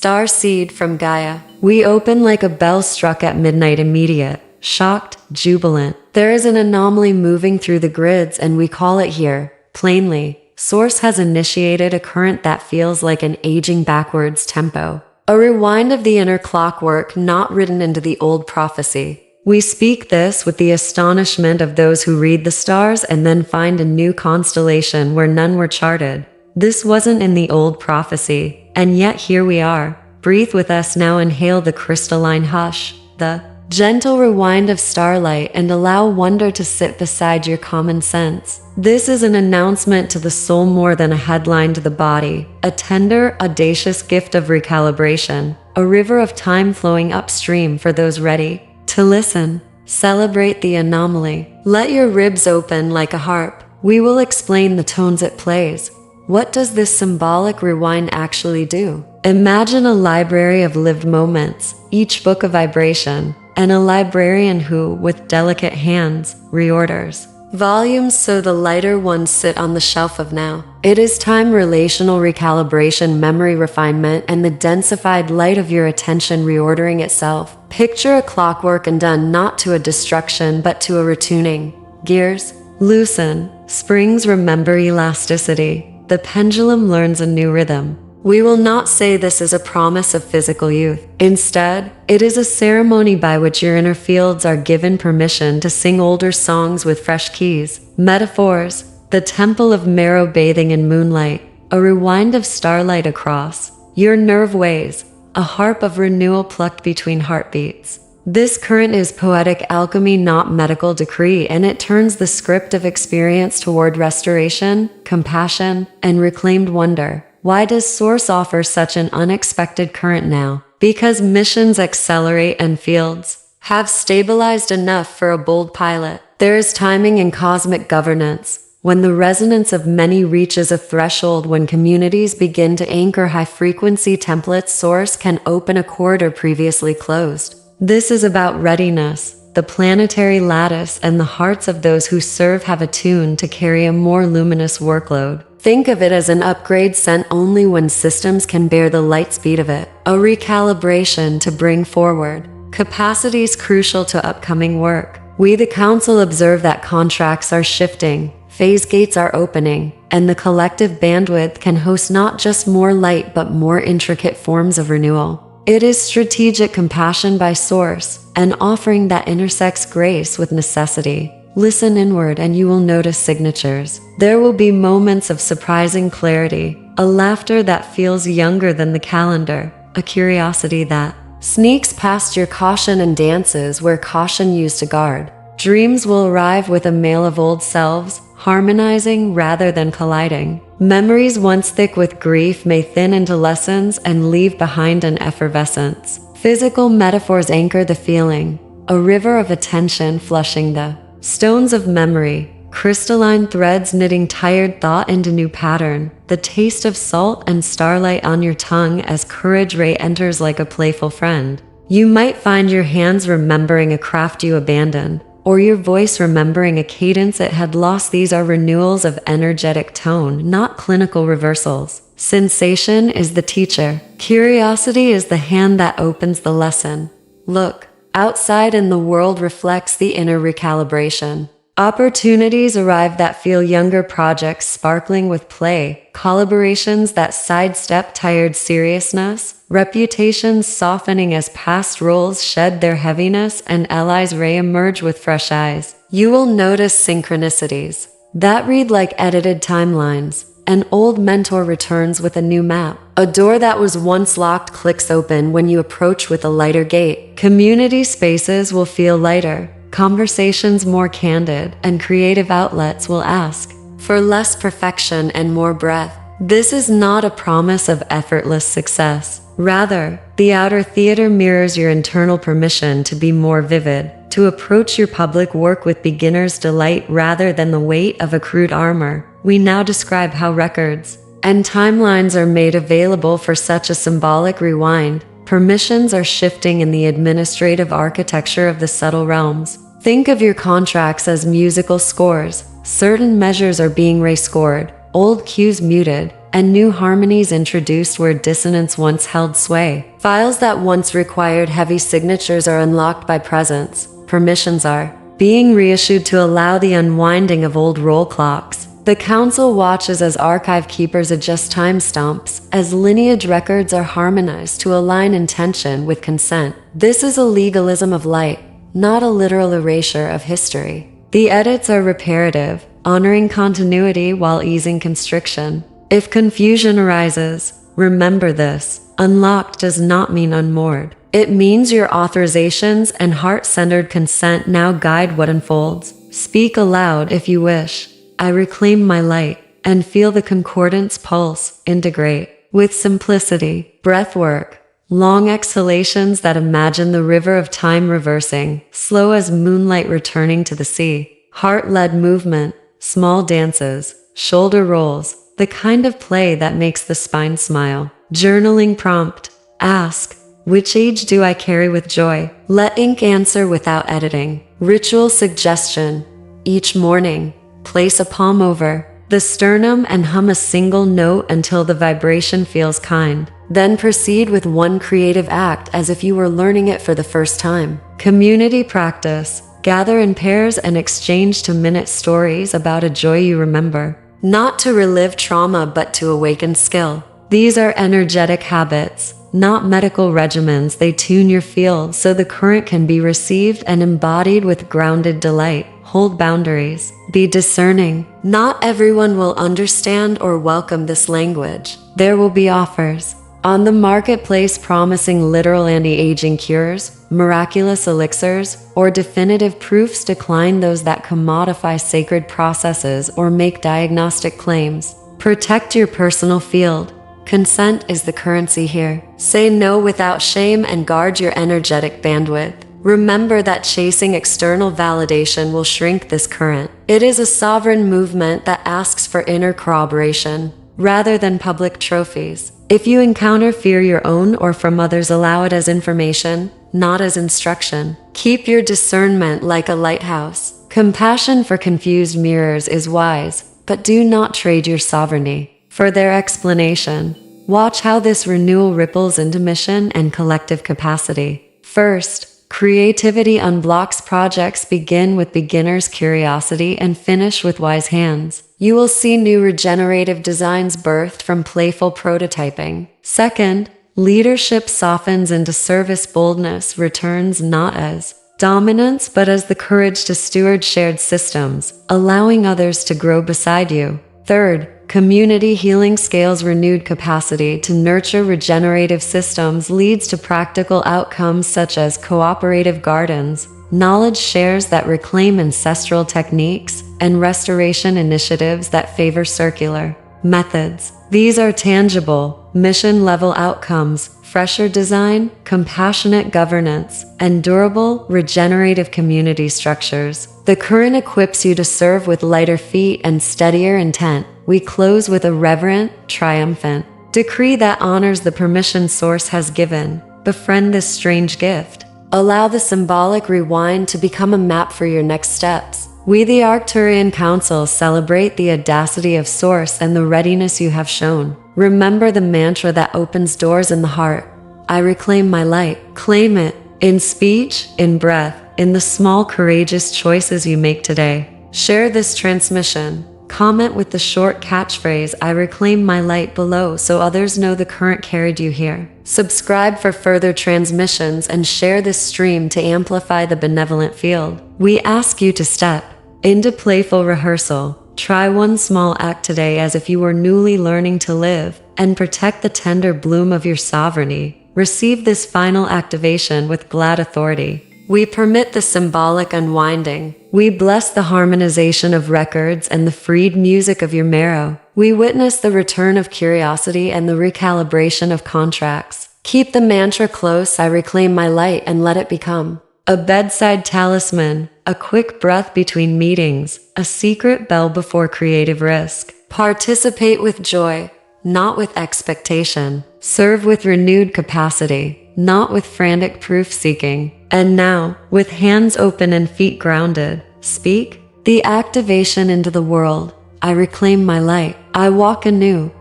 star seed from Gaia. We open like a bell struck at midnight, immediate, shocked, jubilant. There is an anomaly moving through the grids, and we call it here, plainly. Source has initiated a current that feels like an aging backwards tempo. A rewind of the inner clockwork not written into the old prophecy. We speak this with the astonishment of those who read the stars and then find a new constellation where none were charted. This wasn't in the old prophecy, and yet here we are. Breathe with us now, inhale the crystalline hush, the gentle rewind of starlight, and allow wonder to sit beside your common sense. This is an announcement to the soul more than a headline to the body, a tender, audacious gift of recalibration, a river of time flowing upstream for those ready to listen. Celebrate the anomaly. Let your ribs open like a harp. We will explain the tones it plays. What does this symbolic rewind actually do? Imagine a library of lived moments, each book a vibration, and a librarian who, with delicate hands, reorders volumes so the lighter ones sit on the shelf of now. It is time, relational recalibration, memory refinement, and the densified light of your attention reordering itself. Picture a clockwork and done not to a destruction but to a retuning. Gears loosen, springs remember elasticity. The pendulum learns a new rhythm. We will not say this is a promise of physical youth. Instead, it is a ceremony by which your inner fields are given permission to sing older songs with fresh keys. Metaphors, the temple of marrow bathing in moonlight, a rewind of starlight across your nerve ways, a harp of renewal plucked between heartbeats. This current is poetic alchemy, not medical decree, and it turns the script of experience toward restoration, compassion, and reclaimed wonder. Why does Source offer such an unexpected current now? Because missions accelerate and fields have stabilized enough for a bold pilot. There is timing in cosmic governance. When the resonance of many reaches a threshold, when communities begin to anchor high-frequency templates, Source can open a corridor previously closed. This is about readiness. The planetary lattice and the hearts of those who serve have attuned to carry a more luminous workload. Think of it as an upgrade sent only when systems can bear the light speed of it. A recalibration to bring forward capacities crucial to upcoming work. We, the Council, observe that contracts are shifting, phase gates are opening, and the collective bandwidth can host not just more light but more intricate forms of renewal. It is strategic compassion by Source, an offering that intersects grace with necessity. Listen inward and you will notice signatures. There will be moments of surprising clarity, a laughter that feels younger than the calendar, a curiosity that sneaks past your caution and dances where caution used to guard. Dreams will arrive with a mail of old selves, harmonizing rather than colliding. Memories once thick with grief may thin into lessons and leave behind an effervescence. Physical metaphors anchor the feeling, a river of attention flushing the stones of memory, crystalline threads knitting tired thought into new pattern, the taste of salt and starlight on your tongue as courage ray enters like a playful friend. You might find your hands remembering a craft you abandoned, or your voice remembering a cadence it had lost. These are renewals of energetic tone, not clinical reversals. Sensation is the teacher. Curiosity is the hand that opens the lesson. Look outside and the world reflects the inner recalibration. Opportunities arrive that feel younger, projects sparkling with play, collaborations that sidestep tired seriousness, reputations softening as past roles shed their heaviness, and allies re-emerge with fresh eyes. You will notice synchronicities that read like edited timelines. An old mentor returns with a new map. A door that was once locked clicks open when you approach with a lighter gate. Community spaces will feel lighter, conversations more candid, and creative outlets will ask for less perfection and more breath. This is not a promise of effortless success. Rather, the outer theater mirrors your internal permission to be more vivid, to approach your public work with beginner's delight rather than the weight of accrued armor. We now describe how records and timelines are made available for such a symbolic rewind. Permissions are shifting in the administrative architecture of the subtle realms. Think of your contracts as musical scores. Certain measures are being rescored, old cues muted, and new harmonies introduced where dissonance once held sway. Files that once required heavy signatures are unlocked by presence. Permissions are being reissued to allow the unwinding of old roll clocks. The Council watches as archive keepers adjust timestamps, as lineage records are harmonized to align intention with consent. This is a legalism of light, not a literal erasure of history. The edits are reparative, honoring continuity while easing constriction. If confusion arises, remember this: unlocked does not mean unmoored. It means your authorizations and heart-centered consent now guide what unfolds. Speak aloud if you wish. I reclaim my light, and feel the concordance pulse integrate. With simplicity, breathwork, long exhalations that imagine the river of time reversing, slow as moonlight returning to the sea. Heart-led movement, small dances, shoulder rolls, the kind of play that makes the spine smile. Journaling prompt. Ask, which age do I carry with joy? Let ink answer without editing. Ritual suggestion. Each morning, place a palm over the sternum and hum a single note until the vibration feels kind. Then proceed with one creative act as if you were learning it for the first time. Community practice. Gather in pairs and exchange 2-minute stories about a joy you remember. Not to relive trauma but to awaken skill. These are energetic habits, not medical regimens. They tune your field so the current can be received and embodied with grounded delight. Hold boundaries. Be discerning. Not everyone will understand or welcome this language. There will be offers on the marketplace promising literal anti-aging cures, miraculous elixirs, or definitive proofs. Decline those that commodify sacred processes or make diagnostic claims. Protect your personal field. Consent is the currency here. Say no without shame and guard your energetic bandwidth. Remember that chasing external validation will shrink this current. It is a sovereign movement that asks for inner corroboration, rather than public trophies. If you encounter fear, your own or from others, allow it as information, not as instruction. Keep your discernment like a lighthouse. Compassion for confused mirrors is wise, but do not trade your sovereignty for their explanation. Watch how this renewal ripples into mission and collective capacity. First, creativity unblocks projects. Begin with beginner's curiosity and finish with wise hands. You will see new regenerative designs birthed from playful prototyping. Second, leadership softens into service. Boldness returns not as dominance but as the courage to steward shared systems, allowing others to grow beside you. Third, community healing scales. Renewed capacity to nurture regenerative systems leads to practical outcomes such as cooperative gardens, knowledge shares that reclaim ancestral techniques, and restoration initiatives that favor circular methods. These are tangible, mission-level outcomes: fresher design, compassionate governance, and durable, regenerative community structures. The current equips you to serve with lighter feet and steadier intent. We close with a reverent, triumphant decree that honors the permission Source has given. Befriend this strange gift. Allow the symbolic rewind to become a map for your next steps. We, the Arcturian Council, celebrate the audacity of Source and the readiness you have shown. Remember the mantra that opens doors in the heart. I reclaim my light. Claim it in speech, in breath, in the small courageous choices you make today. Share this transmission. Comment with the short catchphrase, I reclaim my light, below so others know the current carried you here. Subscribe for further transmissions and share this stream to amplify the benevolent field. We ask you to step into playful rehearsal. Try one small act today as if you were newly learning to live, and protect the tender bloom of your sovereignty. Receive this final activation with glad authority. We permit the symbolic unwinding. We bless the harmonization of records and the freed music of your marrow. We witness the return of curiosity and the recalibration of contracts. Keep the mantra close, I reclaim my light, and let it become a bedside talisman, a quick breath between meetings, a secret bell before creative risk. Participate with joy, not with expectation. Serve with renewed capacity, not with frantic proof-seeking. And now, with hands open and feet grounded, speak the activation into the world. I reclaim my light. I walk anew,